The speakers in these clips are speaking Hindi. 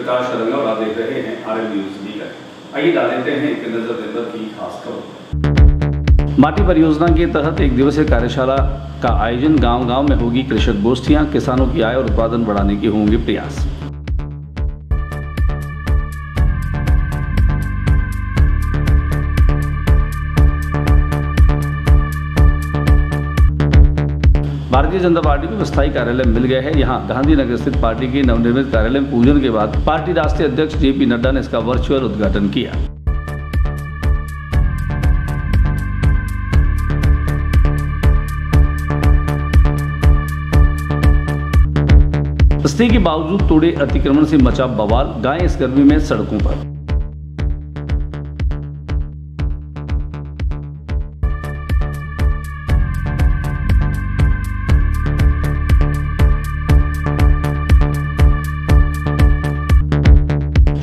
प्रकाश औरंगाबाद देख रहे हैं RM न्यूज़ लीडर। आइए डाल देते हैं एक नजर दिन भर की खास खबरों। माटी परियोजना के तहत एक दिवसीय कार्यशाला का आयोजन गांव-गांव में होगी कृषक गोष्ठियां, किसानों की आय और उत्पादन बढ़ाने के होंगे प्रयास। भारतीय जनता पार्टी को स्थायी कार्यालय मिल गया है। यहां गांधीनगर स्थित पार्टी के नवनिर्मित कार्यालय में पूजन के बाद पार्टी राष्ट्रीय अध्यक्ष JP नड्डा ने इसका वर्चुअल उद्घाटन किया। स्थिति के बावजूद तोड़े अतिक्रमण से मचा बवाल, गायें इस गर्मी में सड़कों पर।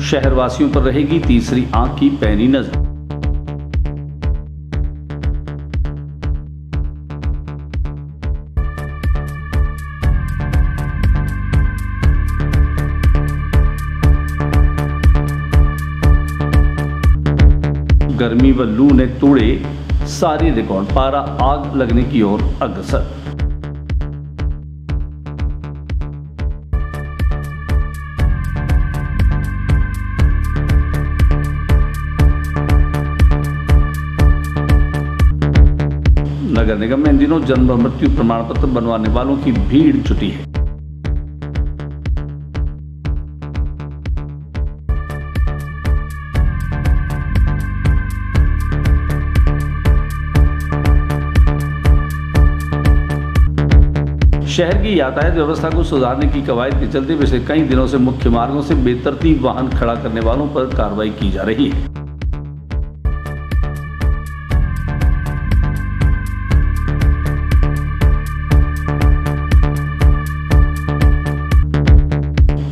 शहरवासियों पर रहेगी तीसरी आंख की पैनी नजर। गर्मी व लू ने तोड़े सारे रिकॉर्ड, पारा आग लगने की ओर अग्रसर। नगर निगम में इन दिनों जन्म और मृत्यु प्रमाण पत्र बनवाने वालों की भीड़ जुटी है। शहर की यातायात व्यवस्था को सुधारने की कवायद के चलते पिछले कई दिनों से मुख्य मार्गों से बेतरतीब वाहन खड़ा करने वालों पर कार्रवाई की जा रही है।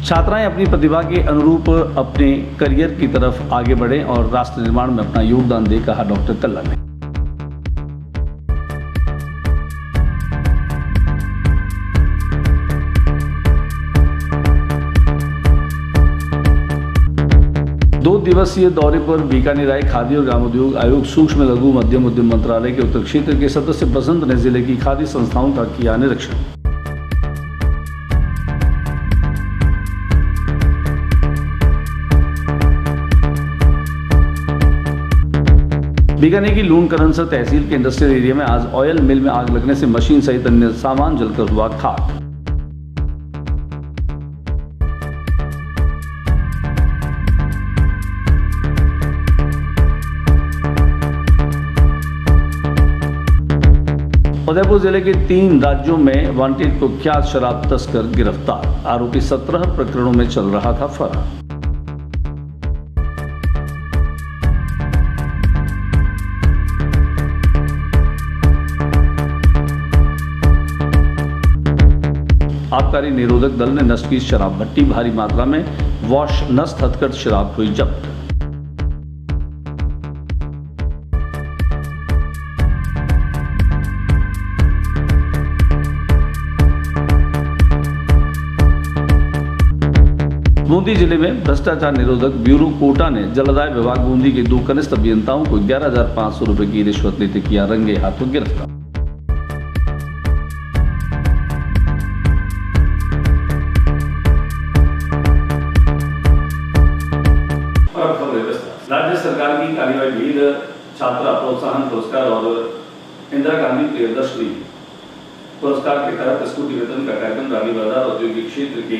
छात्राएं अपनी प्रतिभा के अनुरूप अपने करियर की तरफ आगे बढ़ें और राष्ट्र निर्माण में अपना योगदान दें, कहा डॉक्टर कल्ला ने। दो दिवसीय दौरे पर बीकानेर आए खादी और ग्रामोद्योग आयोग, सूक्ष्म लघु मध्यम उद्यम मंत्रालय के उत्तर क्षेत्र के सदस्य बसंत ने जिले की खादी संस्थाओं का किया निरीक्षण। बीकानेर की लूणकरनसर तहसील के इंडस्ट्रियल एरिया में आज ऑयल मिल में आग लगने से मशीन सहित अन्य सामान जलकर हुआ खाक। उदयपुर जिले के 3 राज्यों में वांटेड कुख्यात शराब तस्कर गिरफ्तार, आरोपी 17 प्रकरणों में चल रहा था फरार। आबकारी निरोधक दल ने नष्ट की शराब भट्टी, भारी मात्रा में वॉश नष्ट हथकढ़ शराब हुई जब्त। बूंदी जिले में भ्रष्टाचार निरोधक ब्यूरो कोटा ने जलदाय विभाग बूंदी के 2 कनिष्ठ अभियंताओं को 11,500 रुपए की रिश्वत लेते किया रंगे हाथों गिरफ्तार। राज्य सरकार की कार्यवाही वीर छात्रा प्रोत्साहन पुरस्कार और इंदिरा गांधी प्रियदर्शनी पुरस्कार के तहत स्कूटी वितरण का कार्यक्रम रानी बाजार औद्योगिक क्षेत्र के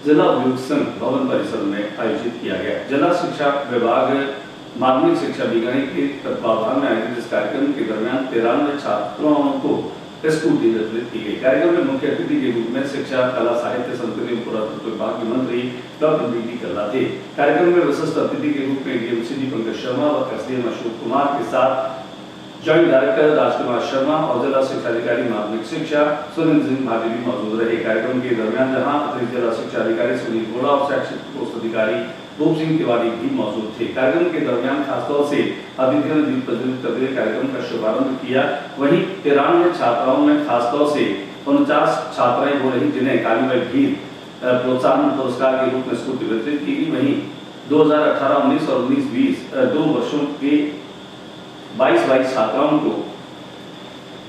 जिला उद्योग संघ भवन परिसर में आयोजित किया गया। जिला शिक्षा विभाग माध्यमिक शिक्षा बीकानेर के तत्वावधान में आयोजित इस कार्यक्रम के दरमियान 93 छात्रों को स्कूटी वितरित की गई। कार्यक्रम में मुख्य अतिथि के रूप में शिक्षा, कला, साहित्य, संस्कृति एवं पुरातत्व विभाग के मंत्री डॉक्टर BT कल्ला थे। कार्यक्रम में विशिष्ट अतिथि के रूप में DMCD पंकज शर्मा व SDM अशोक कुमार के साथ जॉइंट डायरेक्टर राजकुमार शर्मा और जिला शिक्षा अधिकारी माध्यमिक शिक्षा सुरेंद्र सिंह भाटी भी मौजूद रहे। कार्यक्रम के दरमियान जहां अतिरिक्त जिला शिक्षा अधिकारी सुनील बोड़ा और शैक्षिक पोस्ट अधिकारी रूप सिंह तिवारी भी मौजूद थे। कार्यक्रम के दरमियान खासतौर से अतिथियों ने दीप प्रज्वलित करते हुए कार्यक्रम का शुभारंभ किया। वहीं 93 छात्राओं में खासतौर से 49 छात्राएं हो रही जिन्हें कालीबाई भील प्रोत्साहन पुरस्कार के रूप में स्कूटी वितरित की गई। वहीं 2018-19 और 19-20 2 वर्षों के 22 छात्राओं को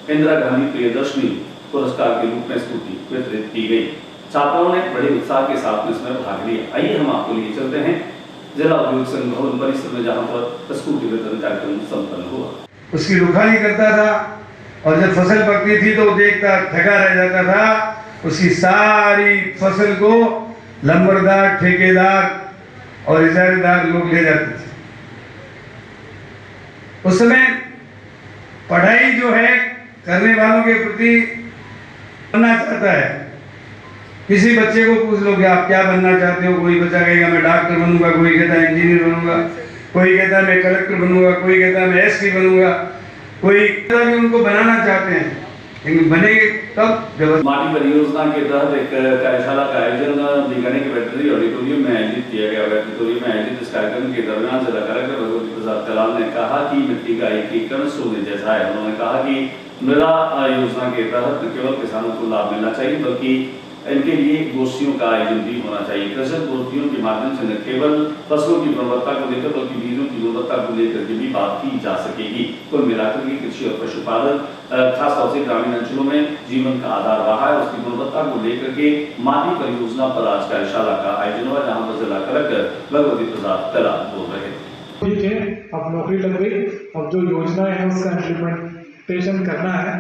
इंदिरा गांधी प्रियदर्शनी पुरस्कार के रूप में स्कूटी वितरित की गई। छात्राओं ने बड़े उत्साह के साथ में इसमें भाग लिया। आइए हम आपको लिए चलते हैं जिला उद्योग संघ भवन परिसर में, जहां पर स्कूटी वितरण कार्यक्रम संपन्न हुआ। उसकी रुखाली करता था और जब फसल पकती थी तो देखता थका रह जाता था। उसकी सारी फसल को लंबरदार, ठेकेदार और इजारेदार लोग ले जाते थे। उस समय पढ़ाई जो है करने वालों के प्रति बनना चाहता है। किसी बच्चे को पूछ लो कि आप क्या बनना चाहते हो, कोई बच्चा कहेगा मैं डॉक्टर बनूंगा, कोई कहता है इंजीनियर बनूंगा, कोई कहता है मैं कलेक्टर बनूंगा, कोई कहता है मैं एसपी बनूंगा, कोई उनको बनाना चाहते हैं, लेकिन बनेंगे तब जब। माटी परियोजना के तहत एक कार्यशाला का आयोजन बीकानेर के वेटरनरी ऑडिटोरियम में आयोजित किया गया। ऑडिटोरियम में आयोजित इस कार्यक्रम के दरमियान जिला कलेक्टर भगवती प्रसाद कलाल ने कहा कि मिट्टी का एकीकरण सोने जैसा है। उन्होंने कहा कि मृदा योजना के तहत न केवल किसानों को लाभ मिलना चाहिए बल्कि इनके लिए गोष्ठियों का आयोजन भी होना चाहिए। कृषक गोष्ठियों के माध्यम से न केवल फसलों की गुणवत्ता को लेकर बल्कि बीजों की गुणवत्ता को लेकर के भी बात की जा सकेगी। कुल मिलाकर के कृषि और पशुपालन खासतौर से ग्रामीण अंचलों में जीवन का आधार रहा है। उसकी गुणवत्ता को लेकर के माटी परियोजना पर आज कार्यशाला का आयोजन हुआ, जहाँ पर जिला कलेक्टर भगवती प्रसाद कलाल बोल रहे थे। ठीक है, अब नौकरी लग गई, अब जो योजना है उसका इम्प्लीमेंटेशन करना है।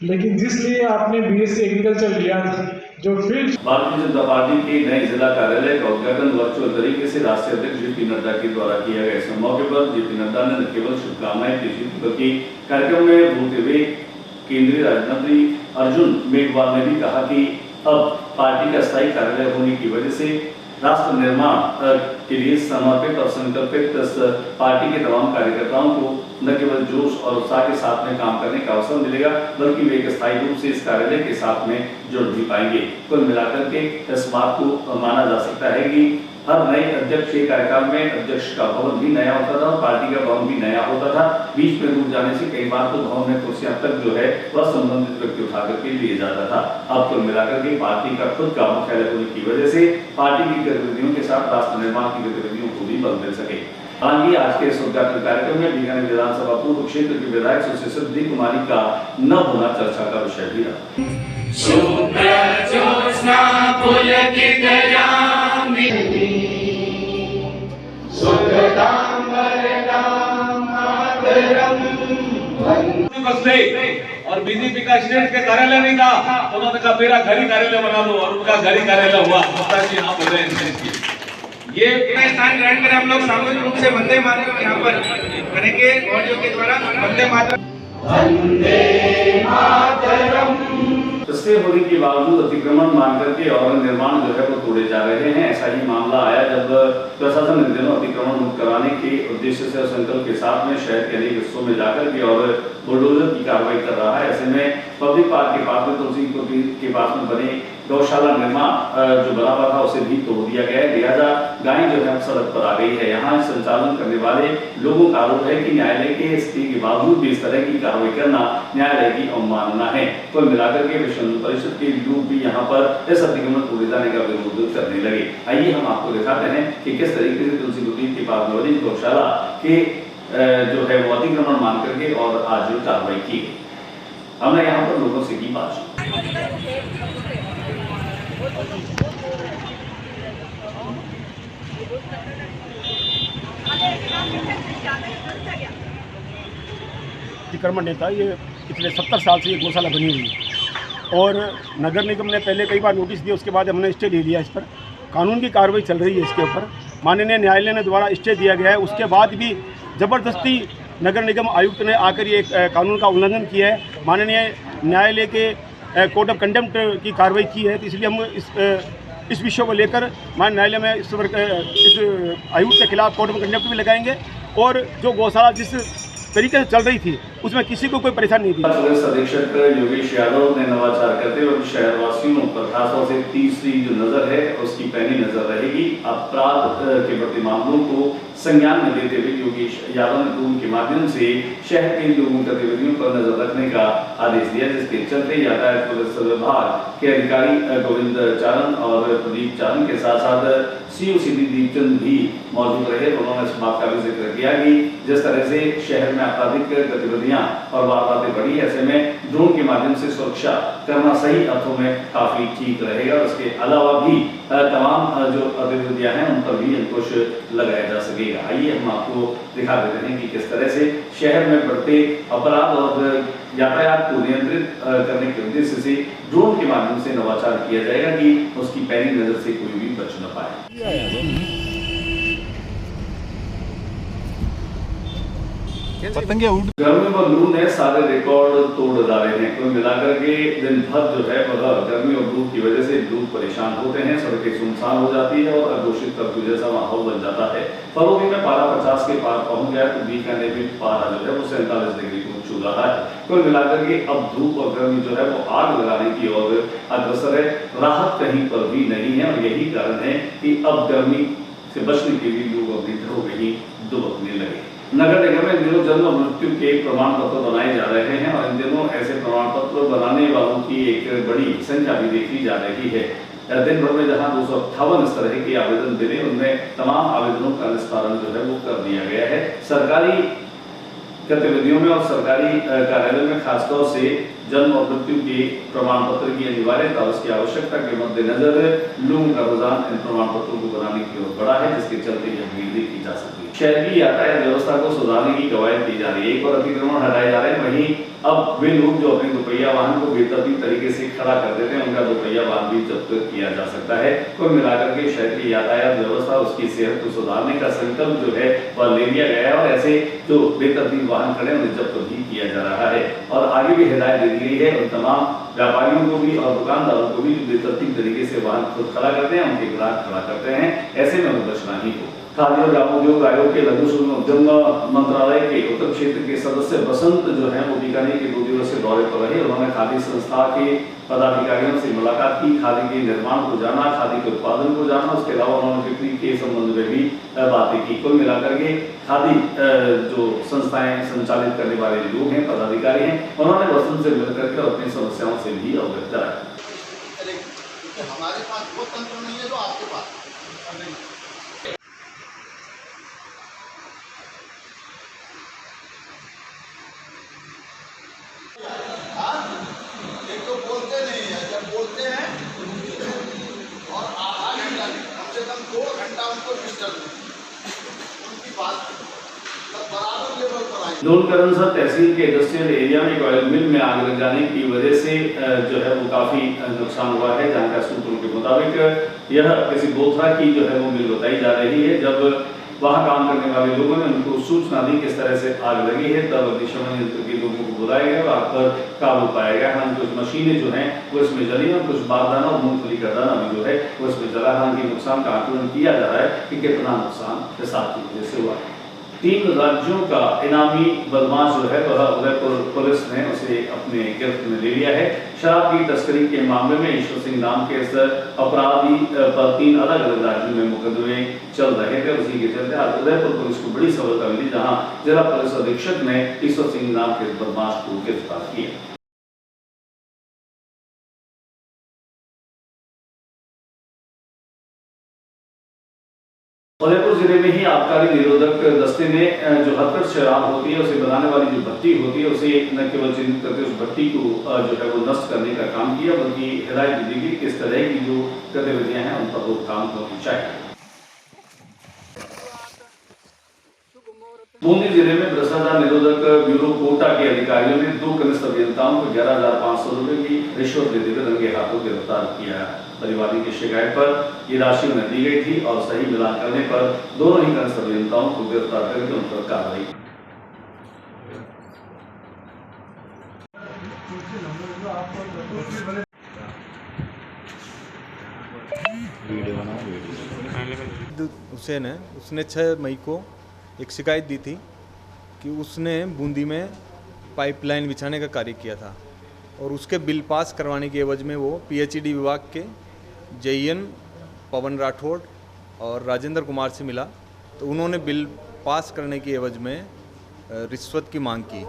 लेकिन जिसलिए आपने बीएससी एग्रीकल्चर लिया था, जो फील्ड भारतीय जनता पार्टी के नए जिला कार्यालय का उद्घाटन वर्चुअल तरीके से राष्ट्रीय अध्यक्ष जेपी नड्डा के द्वारा किया गया। इस मौके पर जेपी नड्डा ने न केवल शुभकामनाएं भेजी बल्कि कार्यक्रम में बोलते हुए केंद्रीय राज्य मंत्री अर्जुन मेघवाल ने भी कहा कि अब पार्टी का स्थायी कार्यालय होने की वजह से राष्ट्र निर्माण के लिए समर्पित और संकल्पित पार्टी के तमाम कार्यकर्ताओं को न केवल जोश और उत्साह के साथ में काम करने का अवसर मिलेगा बल्कि वे एक स्थायी रूप से इस कार्यालय के साथ में जुड़ भी पाएंगे। कुल मिलाकर के इस बात को माना जा सकता है कि हर नए अध्यक्ष के कार्यकाल में अध्यक्ष का भवन भी नया होता था और पार्टी का भवन भी नया होता था। बीच में डूब जाने से कई बार तो भवन में कुर्सियां तक जो है वह संबंधित व्यक्ति उठा करके लिए जाता था। अब कुल मिलाकर के पार्टी का खुद का मुख्यालय होने की वजह से पार्टी की गतिविधियों के साथ राष्ट्र निर्माण की गतिविधियों को भी बल मिल सके। हालांकि आज के इस उद्घाटन कार्यक्रम में बीकानेर विधानसभा पूर्व क्षेत्र के विधायक सुश्री सिद्धि कुमारी का न होना चर्चा का विषय भी रहा। और बीजेपी का स्टेट के कार्यालय नहीं था, उन्होंने कहा मेरा घर ही कार्यालय बना लो और उनका घर ही कार्यालय हुआ। यहाँ पर ये स्थान ग्रहण कर हम लोग सामूहिक रूप से वंदे मातरम यहाँ पर करेंगे। ऑडियो के द्वारा वंदे मातरम। इसके होने के बावजूद अतिक्रमण मान करके और निर्माण जो है वो तोड़े जा रहे हैं। ऐसा ही मामला आया जब प्रशासन इन दिनों अतिक्रमण मुक्त कराने के उद्देश्य से संकल्प के साथ में शहर के अनेक हिस्सों में जाकर के और बुलडोजर की कार्रवाई कर रहा है। ऐसे में पब्लिक पार्क के पास में तुलसीपुर के पास में बने गौशाला निर्माण जो बना हुआ था उसे भी तोड़ दिया गया है। लिहाजा गाय जो है सड़क पर आ गई है। यहाँ संचालन करने वाले लोगों का आरोप है कि न्यायालय के स्थिति के बावजूद भी इस तरह की कार्रवाई करना न्यायालय की अवमानना है। कुल मिलाकर के विश्व हिंदू परिषद के लोग भी यहाँ पर इस अतिक्रमण तोड़े जाने का विरोध करने लगे। आइए हम आपको दिखाते हैं कि किस तरीके से तुलसीपुर के पास बनी गौशाला के जो है वो अतिक्रमण मान करके और आज कार्रवाई की गई। हमने यहाँ पर लोगों से की बात। अतिक्रमण नहीं था, ये पिछले 70 साल से ये गौशाला बनी हुई है और नगर निगम ने पहले कई बार नोटिस दिया, उसके बाद हमने स्टे ले लिया। इस पर कानून की कार्रवाई चल रही है। इसके ऊपर माननीय न्यायालय ने द्वारा स्टे दिया गया है। उसके बाद भी ज़बरदस्ती नगर निगम आयुक्त ने आकर ये कानून का उल्लंघन किया है। माननीय न्यायालय के कोर्ट ऑफ कंटेम्प्ट की कार्रवाई की है। तो इसलिए हम इस विषय को लेकर माननीय न्यायालय में इस आयुक्त के खिलाफ कोर्ट ऑफ कंटेम्प्ट भी लगाएंगे और जो गौशाला जिस तरीके से चल रही थी उसमें किसी को कोई परेशानी नहीं थी। पुलिस अधीक्षक योगेश यादव ने नवाचार करते हुए शहरवासियों पर खासतौर से तीसरी जो नजर है उसकी पैनी नजर रहेगी। अपराध के बढ़ते मामलों को संज्ञान में लेते हुए योगेश यादव ने ड्रोन के माध्यम से शहर के लोगों गतिविधियों पर नजर रखने का आदेश दिया, जिसके चलते यातायात पुलिस विभाग के अधिकारी गोविंद चारण और प्रदीप चारण के साथ साथ सीओसीडी दीपचंद भी मौजूद रहे। उन्होंने इस बात का भी जिक्र किया कि जिस तरह से शहर में आपराधिक गतिविधियां और वारदातें बढ़ी, ऐसे में ड्रोन के माध्यम से सुरक्षा करना सही अर्थों में काफी ठीक रहेगा। उसके अलावा भी तमाम जो गतिविधियां हैं उन पर भी अंकुश लगाया जा सकेगा। आइए हम आपको दिखा देते हैं कि किस तरह से शहर में बढ़ते अपराध और यातायात को नियंत्रित करने के उद्देश्य से ड्रोन के माध्यम से नवाचार किया जाएगा कि उसकी पैनी नजर से कोई भी बच न पाए। गर्मी व लू ने सारे रिकॉर्ड तोड़ डाले हैं। कुल मिलाकर के दिन भर जो है वह गर्मी और लू की वजह से लोग परेशान होते हैं, सड़कें सुनसान हो जाती है और अघोषित कर्फ्यू जैसा माहौल बन जाता है। फरोगी में पारा 50 के पार पहुंच गया तो बीकानेर में पारा जो है वो 47 डिग्री को छू रहा है। कुल मिलाकर के अब धूप और गर्मी जो है वो आग लगाने की ओर अग्रसर है। राहत कहीं पर भी नहीं है और यही कारण है कि अब गर्मी से बचने के लिए लोग अपने घरों में ही दुबकने लगे। नगर निगम में इन दिनों जन्म और मृत्यु के प्रमाण पत्र बनाए जा रहे हैं और इन दिनों ऐसे प्रमाण पत्र बनाने वालों की एक बड़ी संख्या भी देखी जा रही है। दिन भर में जहां 258 इस तरह के आवेदन मिले, उनमें तमाम आवेदनों का निस्तारण जो है वो कर दिया गया है। सरकारी गतिविधियों में और सरकारी कार्यालयों में खासतौर से जन्म और मृत्यु के प्रमाण पत्र की अनिवार्यता, उसकी आवश्यकता के मद्देनजर लोगों का रुझान इन प्रमाण पत्रों को बनाने की ओर बढ़ा है, जिसके चलते यह भीड़ देखी जा सकती है। शहर की यातायात व्यवस्था को सुधारने की कवायद की जा रही है। एक और अतिक्रमण हटाए जा रहे हैं, वहीं अब वे लोग जो अपने दोपहिया वाहन को बेतरतीब तरीके से खड़ा कर देते हैं, उनका दोपहिया वाहन भी जब्त किया जा सकता है। कुल मिलाकर के शहर की यातायात व्यवस्था, उसकी सेहत को सुधारने का संकल्प जो है वह ले लिया गया है और ऐसे जो बेतरतीब वाहन खड़े उन्हें जब्त भी किया जा रहा है। और आगे भी हिदायत दे दी गई है उन तमाम व्यापारियों को भी और दुकानदारों को भी जो बेतरतीब तरीके से वाहन खुद खड़ा करते हैं, उनके ग्राहक खड़ा करते हैं, ऐसे में उन्हें बचना ही हो। खादी और ग्रामोद्योग आयोग के लघु सूक्ष्म उद्यम मंत्रालय के उत्तर क्षेत्र के सदस्य बसंत जो है वो बीकानेर के 2 दिवसीय दौरे पर रहे। उन्होंने खादी संस्था के पदाधिकारियों से मुलाकात की, खादी के निर्माण को जाना, खादी के उत्पादन को जाना, उसके अलावा उन्होंने बिक्री के संबंध में भी बातें की। कुल मिलाकर के खादी जो संस्थाएं संचालित करने वाले लोग हैं, पदाधिकारी हैं, उन्होंने बसंत से मिलकर के अपनी समस्याओं से भी अवगत कराया। हमारे पास वो तंत्र नहीं है जो आपके पास एक तो बोलते नहीं है, जब बोलते हैं और आधा घंटा कम से कम 2 घंटा उनको डिस्टर्ब उनकी बात बराबर लेवल पर आई। लोनकरंसा तहसील के इंडस्ट्रियल एरिया में एक ऑयल मिल में आग लग जाने की वजह से जो है वो काफी नुकसान हुआ है। जानकारी सूत्रों के मुताबिक यह किसी बोथरा की जो है वो मिल बताई जा रही है। जब वहां काम करने वाले लोगों ने उनको सूचना दी किस तरह से आग लगी है, तब अग्निशमन यंत्र के लोगों को बुलाया गया और आग पर काबू पाया गया। हाँ, कुछ मशीनें जो हैं वो इसमें जली और कुछ बारदाना और मूंगफली का दाना भी जो है वो इसमें जला। हालांकि नुकसान का आकलन किया जा रहा है कि कितना नुकसान हिसाब की वजह से हुआ। 3 राज्यों का इनामी बदमाश जो है वह उदयपुर पुलिस ने उसे अपने गिरफ्त में ले लिया है। शराब की तस्करी के मामले में ईश्वर सिंह नाम के इस अपराधी पर 3 अलग अलग राज्यों में मुकदमे चल रहे थे। उसी के चलते आज उदयपुर पुलिस को बड़ी सफलता मिली, जहां जिला पुलिस अधीक्षक ने ईश्वर सिंह नाम के बदमाश को गिरफ्तार किया। उदयपुर जिले में ही आबकारी निरोधक दस्ते ने जो हथकढ़ शराब होती है उसे बनाने वाली जो भट्टी होती है उसे न केवल चिन्हित करके उस भट्टी को जो है वो नष्ट करने का काम किया, बल्कि हिदायत दी गई किस तरह की जो गतिविधियां हैं उन पर रोकथाम होनी चाहिए। बूंदी जिले में भ्रष्टाचार निरोधक ब्यूरो कोटा के अधिकारियों ने 2 कनिष्ठ अभियंताओं को 11,500 रुपए की रिश्वत देते हुए रंगे हाथों गिरफ्तार किया। परिवादी की शिकायत पर ये राशि उन्हें दी गई थी और सही मिलान करने पर दोनों ही कनिष्ठ अभियंताओं को गिरफ्तार करके उन पर कार्रवाई। हुसैन है, उसने 6 मई को एक शिकायत दी थी कि उसने बूंदी में पाइपलाइन बिछाने का कार्य किया था और उसके बिल पास करवाने की एवज में वो पीएचईडी विभाग के जेईएन पवन राठौड़ और राजेंद्र कुमार से मिला, तो उन्होंने बिल पास करने की एवज में रिश्वत की मांग की।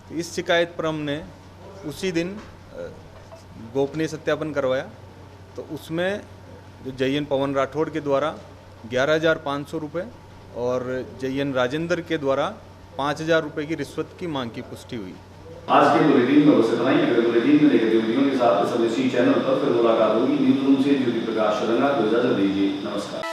तो इस शिकायत पर हमने उसी दिन गोपनीय सत्यापन करवाया, तो उसमें जो जेईएन पवन राठौड़ के द्वारा 11,500 रुपये और जेईएन राजेंद्र के द्वारा 5,000 रुपये की रिश्वत की मांग की पुष्टि हुई। आज के बुलेटिन में बस इतना ही। अगले बुलेटिन में नई गतिविधियों के साथ इसी चैनल पर फिर मुलाकात होगी। न्यूज रूम से ज्योति प्रकाश शर्मा को इजाजत दीजिए। नमस्कार।